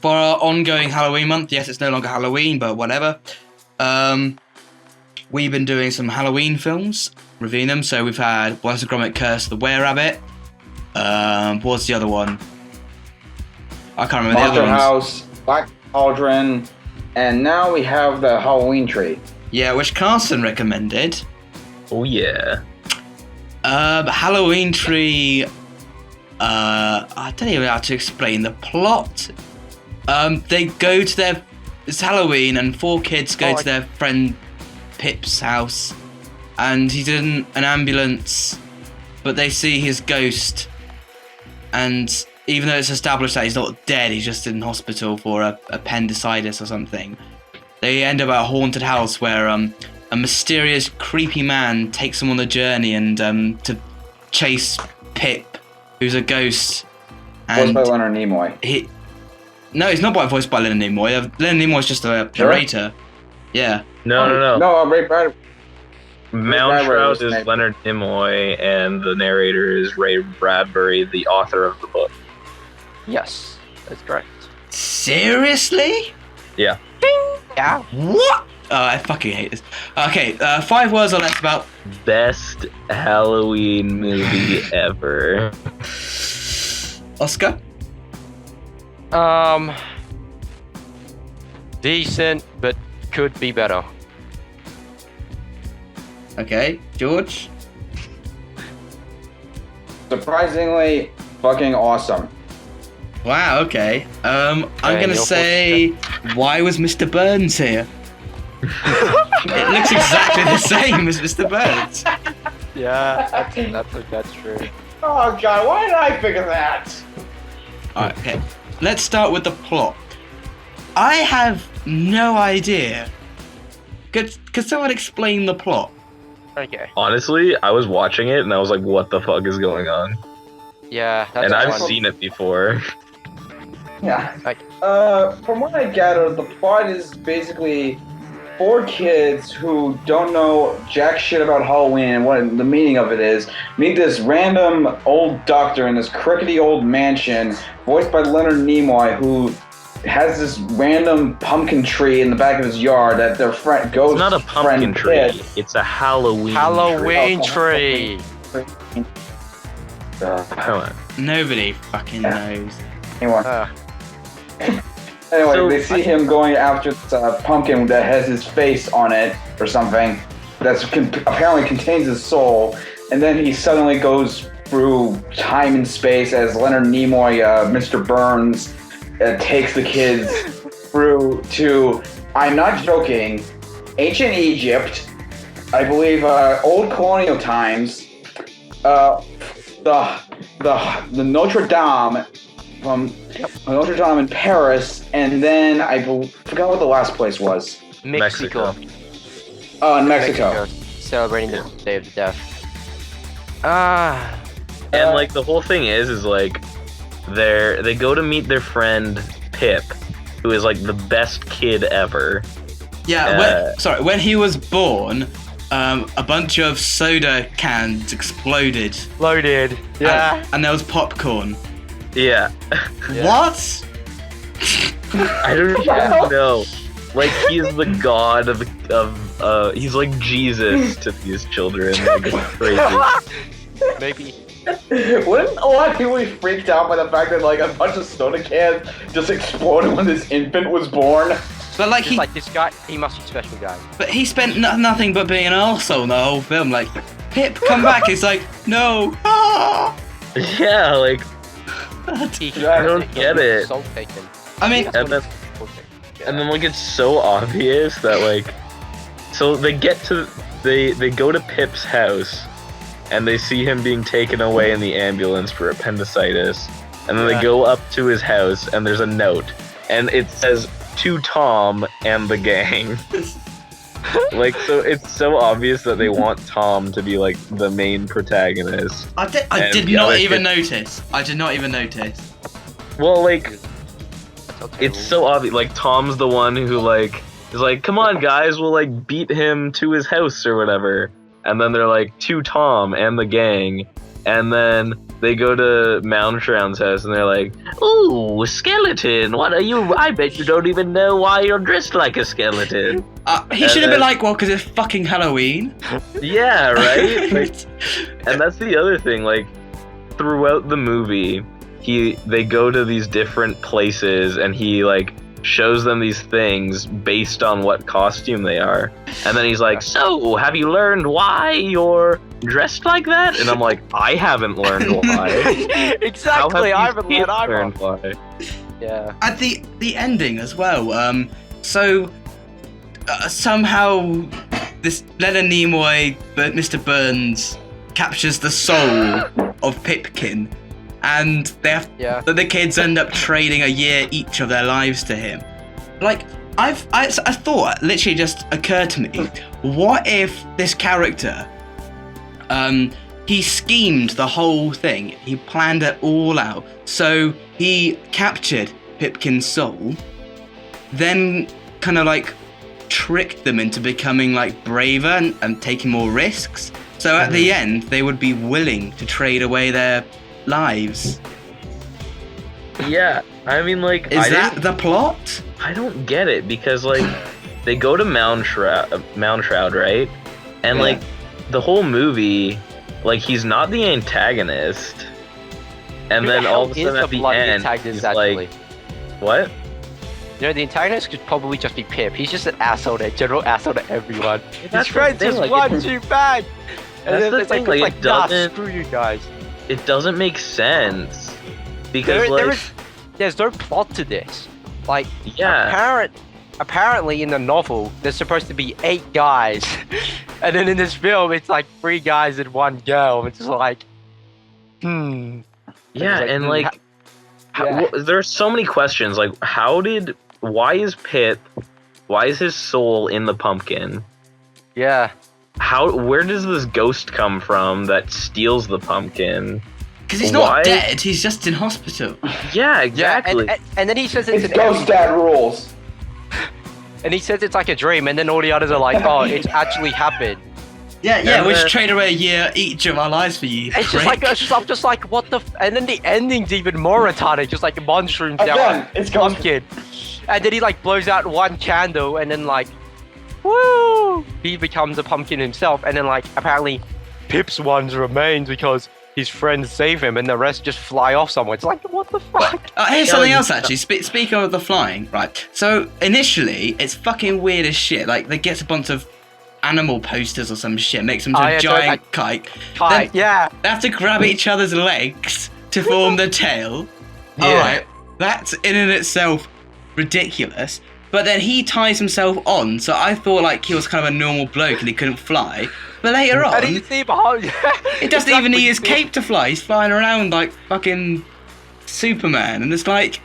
for our ongoing Halloween month, yes, it's no longer Halloween, but whatever. We've been doing some Halloween films, reviewing them. So we've had Wallace and Gromit: Curse of the Were-Rabbit. What's the other one? I can't remember Monster the other ones. House, Black Cauldron, and now we have the Halloween tree. Yeah, which Carson recommended. Oh yeah. Halloween tree. I don't even know how to explain the plot. They go to their. It's Halloween, and 4 kids go to their friend Pip's house, and he's in an ambulance, but they see his ghost, and even though it's established that he's not dead, he's just in hospital for appendicitis or something, they end up at a haunted house where a mysterious, creepy man takes them on a journey and to chase Pip, who's a ghost. Voiced by Leonard Nimoy. No, he's not voiced by Leonard Nimoy. Leonard Nimoy's just a narrator. Yeah. No. No, Ray Bradbury. Mountshroud is Leonard Nimoy, and the narrator is Ray Bradbury, the author of the book. Yes, that's correct. Seriously? Yeah. Yeah. What? I fucking hate this. Okay, 5 words or less about... Best Halloween movie ever. Oscar? Decent, but could be better. Okay, George? Surprisingly fucking awesome. Wow, okay. I'm gonna say, why was Mr. Burns here? It looks exactly the same as Mr. Burns. Yeah, that's true. Oh god, why did I pick that? Alright, okay. Let's start with the plot. I have no idea. Could someone explain the plot? Okay. Honestly, I was watching it and I was like, what the fuck is going on? Yeah, that's And I've fun. seen it before. Yeah. Like- From what I gather, the plot is basically 4 kids who don't know jack shit about Halloween and what the meaning of it is meet this random old doctor in this crickety old mansion, voiced by Leonard Nimoy, who has this random pumpkin tree in the back of his yard that their friend ghost. It's not a pumpkin friend tree. hid. It's a Halloween tree. Come on. Nobody fucking knows. Anyway. Anyway, So, they see him going after this pumpkin that has his face on it or something that apparently contains his soul, and then he suddenly goes through time and space as Leonard Nimoy, Mr. Burns, takes the kids through to, I'm not joking, ancient Egypt, I believe old colonial times, the Notre Dame, from Notre Dame in Paris, and then I forgot what the last place was. Mexico. Oh, in Mexico. Celebrating the Day of the Death. And like the whole thing is like they go to meet their friend Pip, who is like the best kid ever. Yeah, when he was born, a bunch of soda cans exploded. Loaded. Yeah. And there was popcorn. Yeah. What? I don't even know. Like he's the god of he's like Jesus to these children. Like, it's crazy. Maybe. Wouldn't a lot of people be freaked out by the fact that like a bunch of soda cans just exploded when this infant was born? But like Just like this guy, he must be a special guy. But he spent nothing but being an arsehole in the whole film. Like, Pip, come back. He's like, no. Ah! Yeah, like I don't get it. I mean, and then like it's so obvious that like so they go to Pip's house and they see him being taken away in the ambulance for appendicitis, and then they go up to his house and there's a note and it says to Tom and the gang. Like, so it's so obvious that they want Tom to be like the main protagonist. I did not even notice. I did not even notice. Well, like, it's so obvious. Like, Tom's the one who like is like, come on guys, we'll like beat him to his house or whatever. And then they're like, to Tom and the gang. And then they go to Malmshroud's house and they're like, "Ooh, skeleton! What are you? I bet you don't even know why you're dressed like a skeleton." He should have been like, well, because it's fucking Halloween. Yeah, right? Like, and that's the other thing, like, throughout the movie, they go to these different places and he, like, shows them these things based on what costume they are. And then he's like, "So, have you learned why you're dressed like that?" And I'm like, I haven't learned why. Exactly, I haven't learned why. Yeah. At the ending as well. Somehow this Leonard Nimoy, Mr. Burns, captures the soul of Pipkin, and the kids end up trading a year each of their lives to him. Like, I thought, literally just occurred to me, what if this character, he schemed the whole thing, he planned it all out, so he captured Pipkin's soul, then kind of like tricked them into becoming like braver and taking more risks, so at the end they would be willing to trade away their lives. Yeah, I mean, like, is that the plot? I don't get it, because like they go to Malmshroud, right? And like the whole movie, like, he's not the antagonist, and then all of a sudden at the end he's like, what? You know, the antagonist could probably just be Pip. He's just an asshole, a general asshole to everyone. That's His friends just like, want you back. And that's then the thing, like, it doesn't. Screw you guys. It doesn't make sense, because there's no plot to this. Like, yeah. Apparently in the novel, there's supposed to be 8 guys, and then in this film, it's like 3 guys and 1 girl. It's just like, Yeah, and like, there are so many questions. Like, why is his soul in the pumpkin? Yeah. Where does this ghost come from that steals the pumpkin? Because he's not dead, he's just in hospital. Yeah, exactly. Yeah, and then he says it's an ghost dad rules. And he says it's like a dream, and then all the others are like, "Oh, it's actually happened." Yeah, we'll just trade away a year each of our lives for you. It's just like, I'm just like, what the? And then the ending's even more retarded, just like mushrooms down it's pumpkin, and then he like blows out 1 candle, and then like, woo, he becomes a pumpkin himself, and then like apparently, Pip's ones remains because his friends save him, and the rest just fly off somewhere. It's like, what the fuck? Here's something else, actually. Speaking of the flying, right? So, initially, it's fucking weird as shit. Like, they get a bunch of animal posters or some shit, makes them into a giant kite. Then they have to grab each other's legs to form the tail. Yeah. Alright, that's in and itself ridiculous. But then he ties himself on, so I thought like he was kind of a normal bloke and he couldn't fly. But later on, it doesn't even need his cape to fly. He's flying around like fucking Superman, and it's like,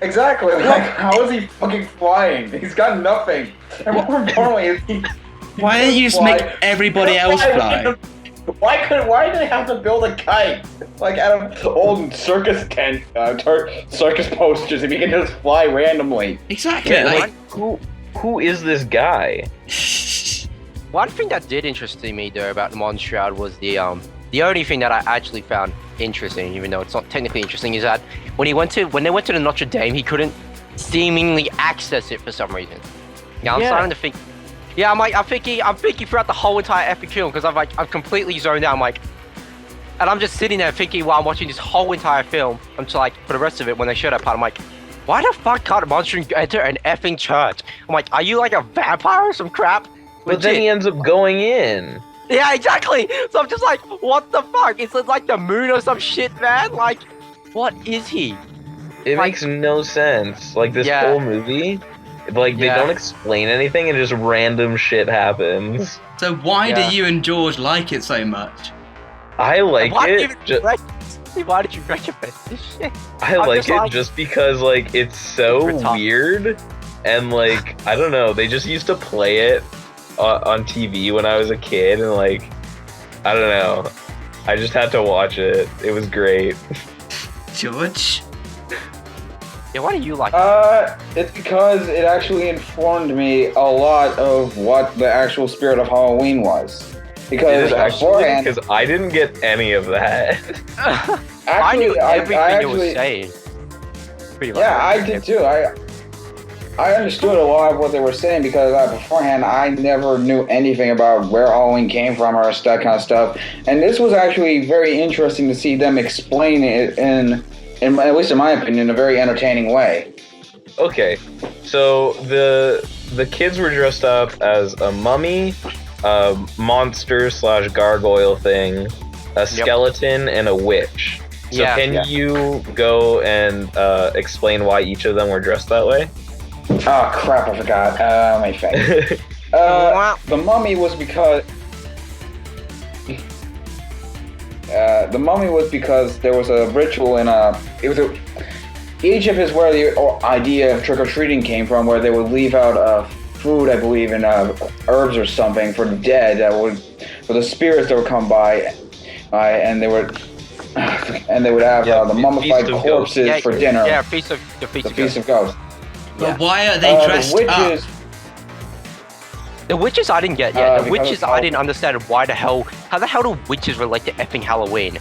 exactly. Like, how is he fucking flying? He's got nothing. And more importantly, why didn't you just make everybody else fly? Why did they have to build a kite? Like out of old circus tent, circus posters, if you can just fly randomly. Exactly. Yeah, like, who is this guy? One thing that did interest me though about the Monshroud was the only thing that I actually found interesting, even though it's not technically interesting, is that when they went to the Notre Dame, he couldn't seemingly access it for some reason. Now I'm starting to think. Yeah, I'm thinking throughout the whole entire epic film, because I'm completely zoned out. And I'm just sitting there thinking while I'm watching this whole entire film. I'm just like, for the rest of it, when they show that part, I'm like, why the fuck can't a monster enter an effing church? I'm like, are you like a vampire or some crap? But then he ends up going in. Yeah, exactly. So I'm just like, what the fuck? It's like the moon or some shit, man. Like, what is he? It makes no sense. Like, this whole movie, like, they don't explain anything and just random shit happens. So why do you and George like it so much? I like it. Why did you recommend this shit? I like it just because, like, it's so weird. And, like, I don't know, they just used to play it on TV when I was a kid, and like, I don't know, I just had to watch it. It was great. George? Yeah, why do you like it? It's because it actually informed me a lot of what the actual spirit of Halloween was. Because beforehand, because I didn't get any of that. I knew everything I you were saying. Pretty much. Yeah, I did too. I understood a lot of what they were saying because beforehand I never knew anything about where Halloween came from or that kind of stuff. And this was actually very interesting to see them explain it in at least in my opinion, a very entertaining way. Okay, so the kids were dressed up as a mummy, a monster / gargoyle thing, a skeleton, and a witch. So can you go and explain why each of them were dressed that way? Oh crap! I forgot. My face. The mummy was because. The mummy was because there was a ritual in Egypt is where the idea of trick-or-treating came from, where they would leave out food, I believe, and herbs or something for the dead for the spirits that would come by, and they would have the mummified corpses for dinner. Yeah, Feast of Ghosts. But why are they dressed up? The witches I didn't get yet. The witches I didn't understand how the hell do witches relate to effing Halloween?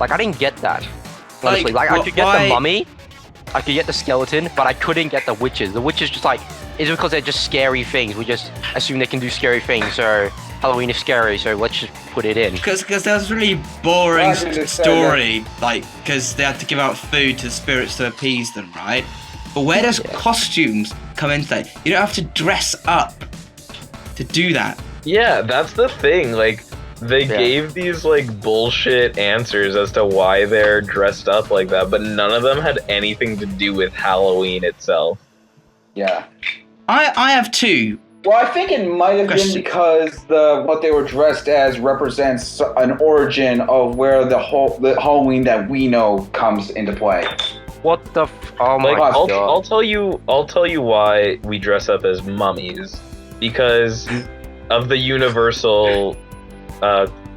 Like I didn't get that. Honestly, I could get the mummy, I could get the skeleton, but I couldn't get the witches. The witches just is it because they're just scary things? We just assume they can do scary things, so Halloween is scary, so let's just put it in. Because there was a really boring story, because they had to give out food to the spirits to appease them, right? But where does costumes come into that? You don't have to dress up to do that. Yeah, that's the thing. They gave these bullshit answers as to why they're dressed up like that, but none of them had anything to do with Halloween itself. Yeah. I have two. Well, I think it might have been because what they were dressed as represents an origin of where the Halloween that we know comes into play. What the? Oh my god! I'll tell you why we dress up as mummies. Because of the universal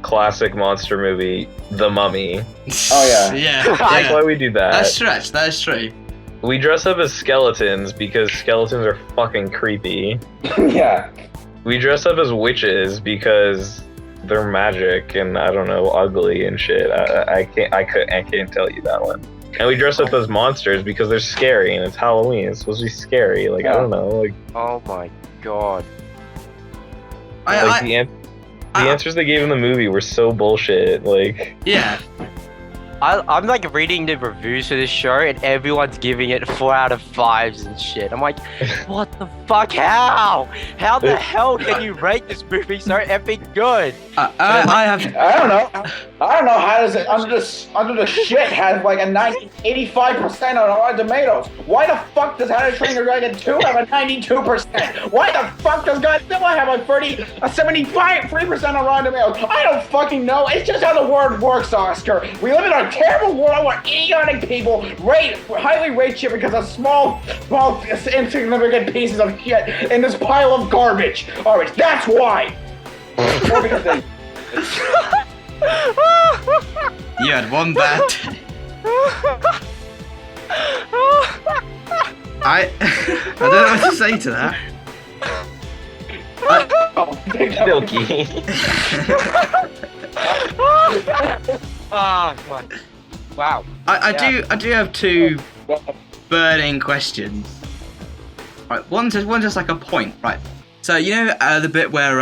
classic monster movie, The Mummy. Oh yeah. That's why we do that. That is true. We dress up as skeletons because skeletons are fucking creepy. Yeah. We dress up as witches because they're magic and I don't know, ugly and shit. I can't tell you that one. And we dress up as monsters because they're scary and it's Halloween. It's supposed to be scary. I don't know. Oh my god. The answers they gave in the movie were so bullshit. Yeah. I'm reading the reviews for this show and everyone's giving it 4 out of 5s and shit. I'm like, what the fuck? How the hell can you rate this movie so epic good? I don't know. How does it under the shit have a 85% on Rotten Tomatoes? Why the fuck does How to Train Your Dragon 2 have a 92%? Why the fuck does Godzilla have a 73% on Rotten Tomatoes? I don't fucking know. It's just how the world works, Oscar. We live in a terrible world where idiotic people highly rate shit because of small insignificant pieces of shit in this pile of garbage. Alright, that's why. Or because they... You had one bad day. I don't know what to say to that. Wow. I do have two burning questions. Right, one's just a point, right? So you know the bit where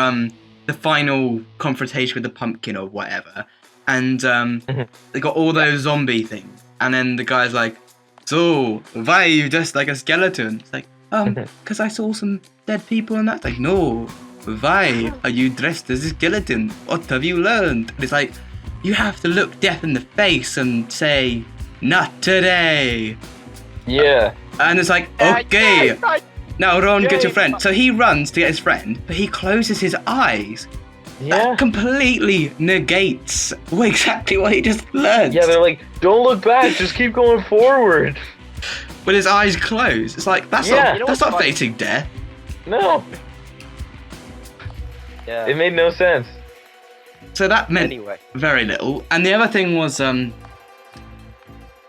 the final confrontation with the pumpkin or whatever, and they got all those zombie things, and then the guy's like, "So why are you dressed like a skeleton?" It's like, because I saw some dead people, and that's like, no, why are you dressed as a skeleton? What have you learned? And it's like, you have to look death in the face and say, not today. Yeah. And it's like, okay. Now run, get your friend. So he runs to get his friend, but he closes his eyes. Yeah. That completely negates exactly what he just learned. Yeah, they're like, don't look back, just keep going forward. With his eyes closed. It's like, that's not facing death. No. Yeah. It made no sense. So that meant very little. And the other thing was,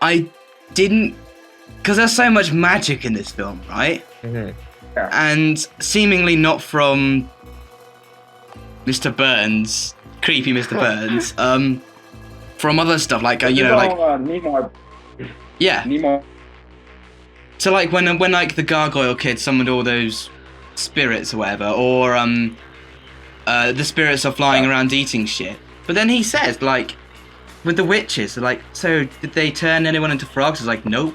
I didn't... Because there's so much magic in this film, right? Mm-hmm. And seemingly not from Mr. Burns, creepy Mr. Burns. From other stuff like Nemo. yeah. Nemo. So like when like the gargoyle kid summoned all those spirits or whatever, or the spirits are flying around eating shit. But then he says like with the witches, like, so did they turn anyone into frogs? It's like, nope.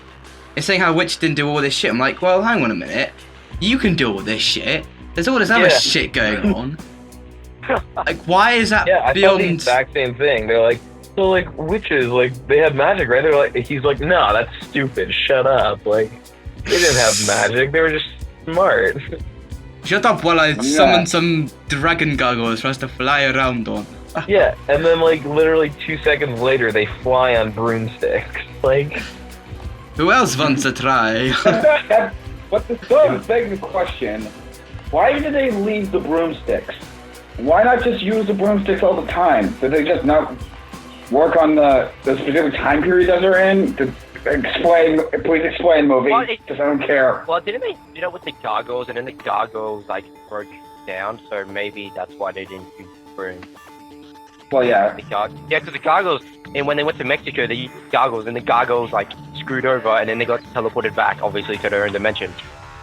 It's saying how a witch didn't do all this shit. I'm like, well, hang on a minute. You can do all this shit. There's all this other shit going on. Like, why is that I beyond? thought the exact same thing. They're like, so like witches, like they have magic, right? They're like, he's like, no, that's stupid. Shut up. Like, they didn't have magic. They were just smart. Shut up while I summon some dragon gargoyles for us to fly around on. Yeah, and then like literally 2 seconds later, they fly on broomsticks. Like, who else wants to try? But this does beg the question: why did they leave the broomsticks? Why not just use the broomsticks all the time? Did they just not work on the specific time period that they're in? Please explain, movie. Because I don't care. Well, didn't they do that with the gargoyles, and then the gargoyles like broke down? So maybe that's why they didn't use brooms. Well, yeah. Because the gargoyles, and when they went to Mexico, they used gargoyles, and the gargoyles like screwed over, and then they got teleported back, obviously, to their own dimension.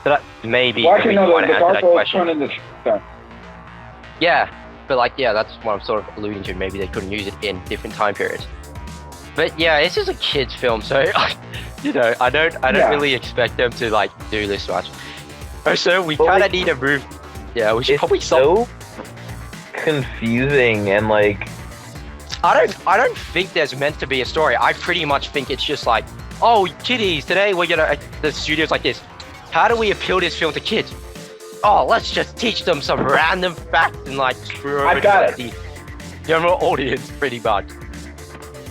So that maybe. Well, actually, no, the gargoyles turned into stuff. Yeah, but like, yeah, that's what I'm sort of alluding to. Maybe they couldn't use it in different time periods. But yeah, this is a kids' film, so you know, I don't really expect them to like do this much. Also, we kind of need a move. Yeah, we should probably so confusing and like. I don't think there's meant to be a story. I pretty much think it's just like, oh, kiddies, today we're gonna. The studio's like this. How do we appeal this film to kids? Oh, let's just teach them some random facts and like screw over the general audience pretty much.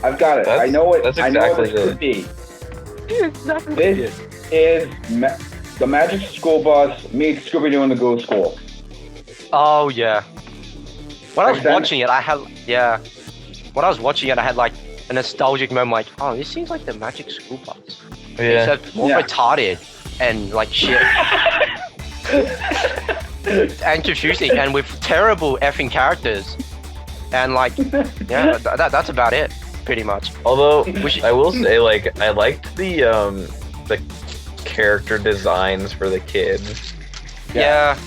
I've got it. I know it. Exactly, I know what this could be. This is the Magic School Bus meets Scooby-Doo and the Ghoul School. Oh yeah. When I was watching it, I had like a nostalgic moment, like, oh, this seems like the Magic School Bus. Yeah. Except more retarded and like shit. And confusing and with terrible effing characters. And like, yeah, that's about it. Pretty much. Although I will say, like, I liked the character designs for the kids. Yeah.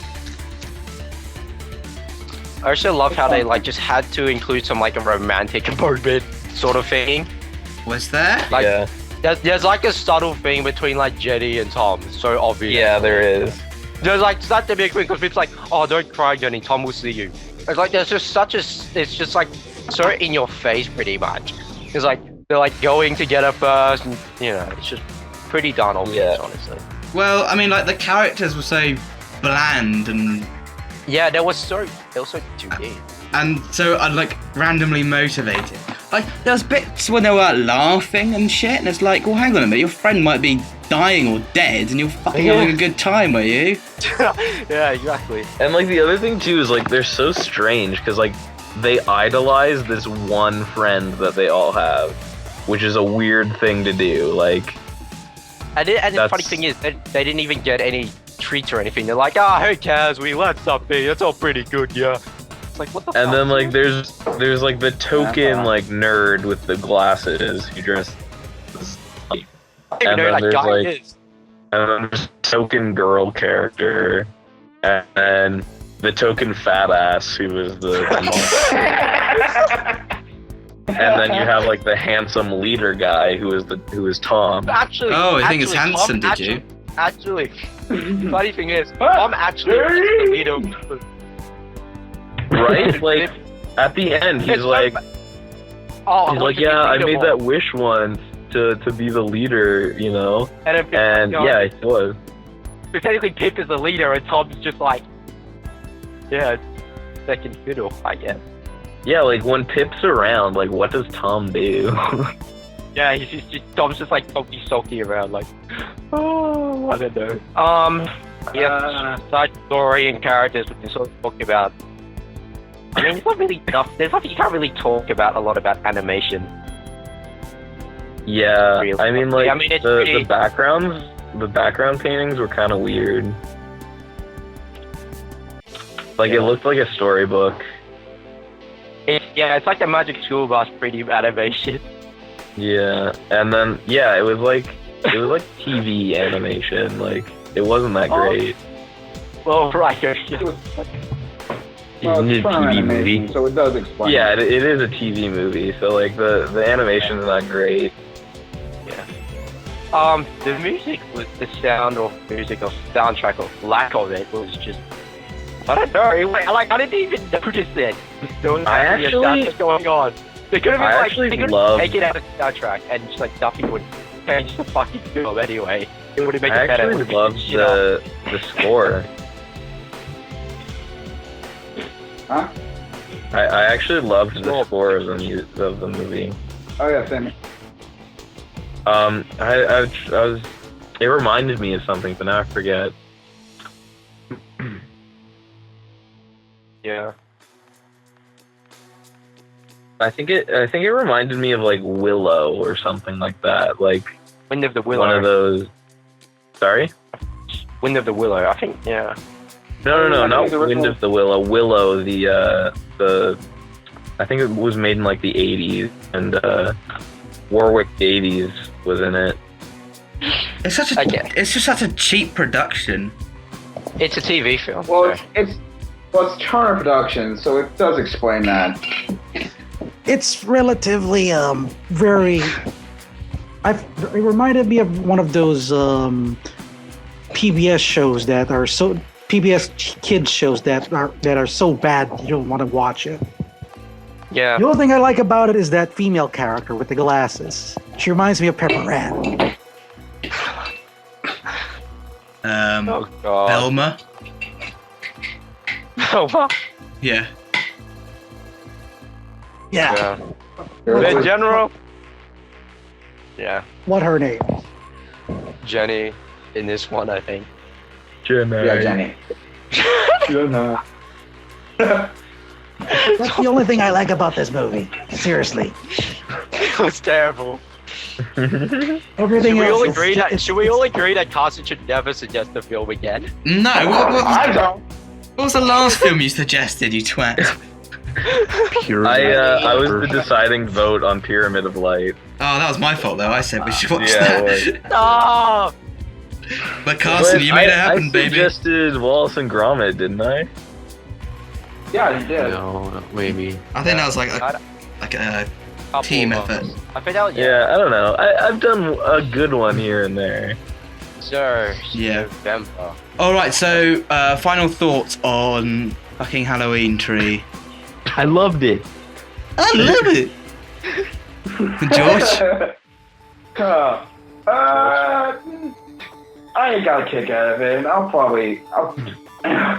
I also love how they like just had to include some like a romantic moment sort of thing. Was there? Like, yeah. There's like a subtle thing between like Jenny and Tom. It's so obvious. Yeah, there is. There's like such a big thing because it's like, oh, don't cry, Jenny. Tom will see you. It's like there's just it's just like so in your face pretty much. It's like they're like going together first, and you know, it's just pretty darn obvious, honestly. Well, I mean, like the characters were so bland and. Yeah, they were so 2D. And so like randomly motivated. Like there was bits when they were laughing and shit, and it's like, well, hang on a minute, your friend might be dying or dead, and you're fucking having a good time, were you? Yeah, exactly. And like the other thing too is like they're so strange because like they idolize this one friend that they all have, which is a weird thing to do. Like, and the funny thing is, they didn't even get any treats or anything. They're like, who cares? We learned something. It's all pretty good, yeah. It's like, what the fuck? And then like there's like the token like nerd with the glasses who just. And then there's like, and then there's token girl character, and then the token fat ass who is the. And then you have like the handsome leader guy who is Tom. Actually, I think it's handsome. Did you? Actually, funny thing is, Tom actually is the leader. Right? Like at the end, he's like, yeah, I made that wish once to be the leader, you know. And yeah, it was. So technically, Pip is the leader, and Tom's just like, yeah, second fiddle, I guess. Yeah, like when Pip's around, like what does Tom do? Yeah, Tom's just like sulky around, like, oh, I don't know. Side story and characters we can sort of talk about. I mean, there's nothing you can't really talk about a lot about animation. Yeah, Really. I mean, like the background paintings were kind of weird. Like it looked like a storybook. It's like the Magic School Bus 3D animation. Yeah, and then it was like TV animation. Like it wasn't that great. Well, right. Well, Isn't it it's a fun TV animation, movie? so it does explain. Yeah, it is a TV movie. So like the animation's not great. The music was the sound or music or soundtrack or lack of it was just. I don't know. I didn't even notice it. There was soundtrack going on. They could have taken out the soundtrack and just like nothing would change the fucking film anyway. It would have made it better. I actually loved the score. Huh? I actually loved the score of the movie. Oh yeah, same. I was. It reminded me of something, but now I forget. Yeah. I think it reminded me of like Willow or something like that. Like Wind of the Willow. one of those. Sorry? Wind of the Willow. I think. Yeah. No, not Wind of the Willow. Willow, the I think it was made in like the 80s, and Warwick Davies was in it. It's just such a cheap production. It's a TV film. Well, it's Turner Productions, so it does explain that. It's relatively very. It reminded me of one of those PBS shows that are so PBS kids shows that are so bad you don't want to watch it. Yeah. The only thing I like about it is that female character with the glasses. She reminds me of Pepper Ann. Oh God. Velma. Velma. Yeah. Yeah. In general. Yeah. What her name? Jenny. In this one, I think. Jenny. Yeah, Jenny. Jenny. That's the only thing I like about this movie. Seriously. It was terrible. Everything else. Should we all agree that Carson should never suggest the film again? No. I don't. What was the last film you suggested, you twat? I was the deciding vote on Pyramid of Light. Oh, that was my fault though. I said we should watch Yeah, that. Oh! But Carson, you made it happen, I baby. suggested Wallace and Gromit, didn't I? Yeah, you did. No, maybe. I think that was like a team effort. I think that was Yeah, I don't know. I've done a good one here and there. Sir. Yeah. November. All right. So, final thoughts on fucking Halloween Tree. I loved it. I love it. George. I ain't got a kick out of it.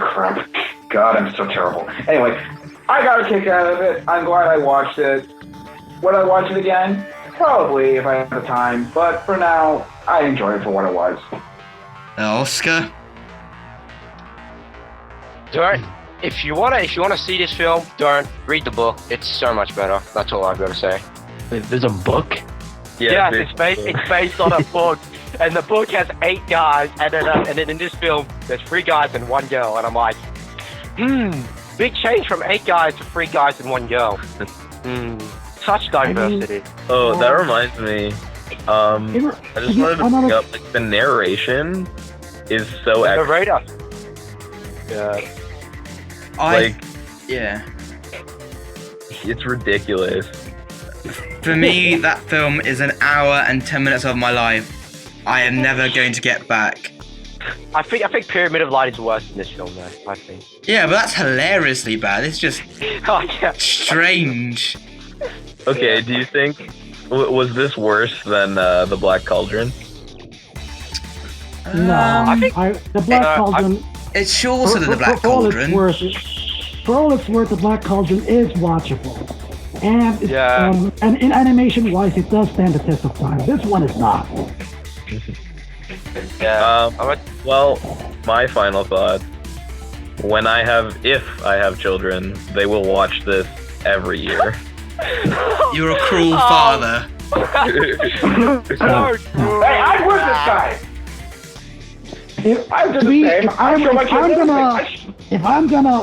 Crap. God, I'm so terrible. Anyway, I got a kick out of it. I'm glad I watched it. Would I watch it again? Probably, if I had the time. But for now, I enjoy it for what it was. Oscar. Don't. If you wanna see this film, don't read the book. It's so much better. That's all I've got to say. There's a book? Yeah, it's based on a book, and the book has 8 guys, and then in this film, there's 3 guys and 1 girl, and I'm like, big change from 8 guys to 3 guys and 1 girl. Such diversity. That reminds me. I just wanted to bring up, like, the narration is so The excellent. radar. Yeah. Yeah. It's ridiculous. For me, that film is an hour and 10 minutes of my life. I am never going to get back. I think Pyramid of Light is worse than this film, though. I think. Yeah, but that's hilariously bad. It's just Oh yeah. strange. Okay, do you think was this worse than the Black Cauldron? No, I think- the Black Cauldron. It's shorter than the Black Cauldron. For all it's worth, the Black Cauldron is watchable. And, and in animation-wise, it does stand the test of time. This one is not. Yeah. Well, my final thought: if I have children, they will watch this every year. You're a cruel father. Hey, I'm with this guy. If I'm just the same. I'm gonna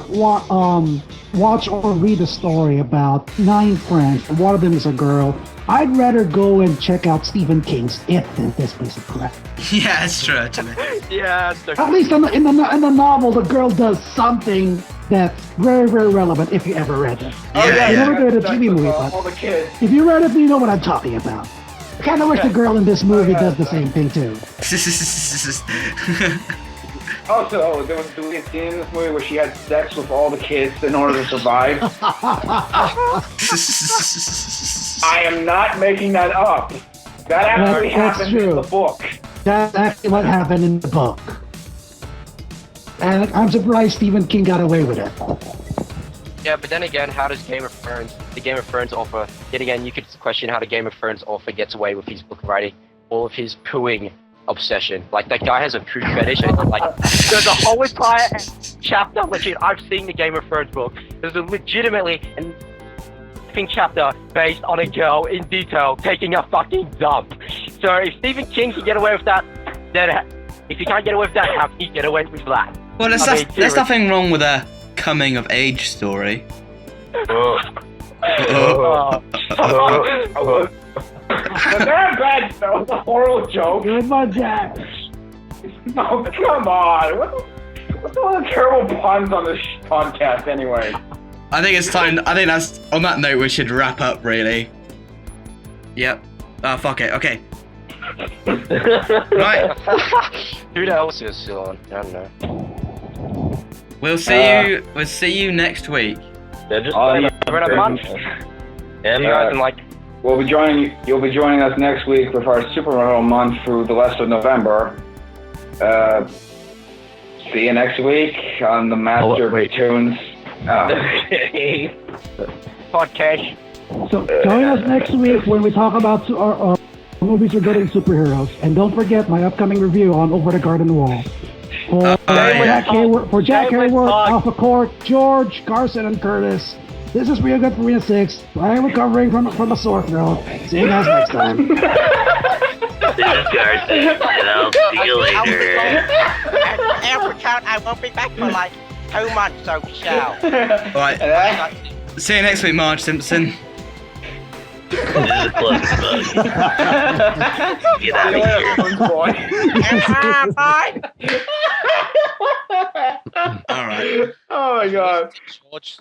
watch or read a story about 9 friends, and one of them is a girl, I'd rather go and check out Stephen King's It than this piece of crap. Yeah, it's true, actually. Yeah, it's At least in the novel, the girl does something that's very, very relevant if you ever read it. Yeah, You yeah. never read the TV movie, all but the kids. if you read it, you know what I'm talking about. I kind of wish the girl in this movie does the same thing too. Also, there was a scene in this movie where she had sex with all the kids in order to survive. I am not making that up. That actually That's happened in true. the book. That's actually what happened in the book. And I'm surprised Stephen King got away with it. Yeah, but then again, how does the Game of Thrones author, yet again, you could question how the Game of Thrones author gets away with his book writing, all of his pooing obsession. Like, that guy has a poo fetish, and like, there's a whole entire chapter, legit, I've seen the Game of Thrones book, there's a legitimately an chapter based on a girl in detail taking a fucking dump. So if Stephen King can get away with that, then if he can't get away with that, how can he get away with that? Well, there's nothing wrong with a coming of age story. They're bad, though. It's a horrible joke. Good one, Jack. Oh, come on. What's all the terrible puns on this podcast, anyway? I think it's time. I think that's on that note we should wrap up. Really. Yep. Oh, fuck it. Okay. Right. Who else is still on? I don't know. We'll see you. We'll see you next week. They're just Oh, playing We're in a month. and You guys, like, You'll be joining us next week with our Superhero month through the rest of November. See you next week on the Master Toons podcast. So join us next week when we talk about our movies regarding superheroes. And don't forget my upcoming review on Over the Garden Wall. For Jack Hayward, Alpha Court, George, Carson, and Curtis, this is Real Good for Arena 6. I am recovering from a sore throat. See you guys next time. This is Carson, and I'll see you later. Apricot, I won't be back for like 2 months, so ciao. Right. See you next week, Marge Simpson. This is a close bug. Get out of here. Bye. All right. Oh my god. George.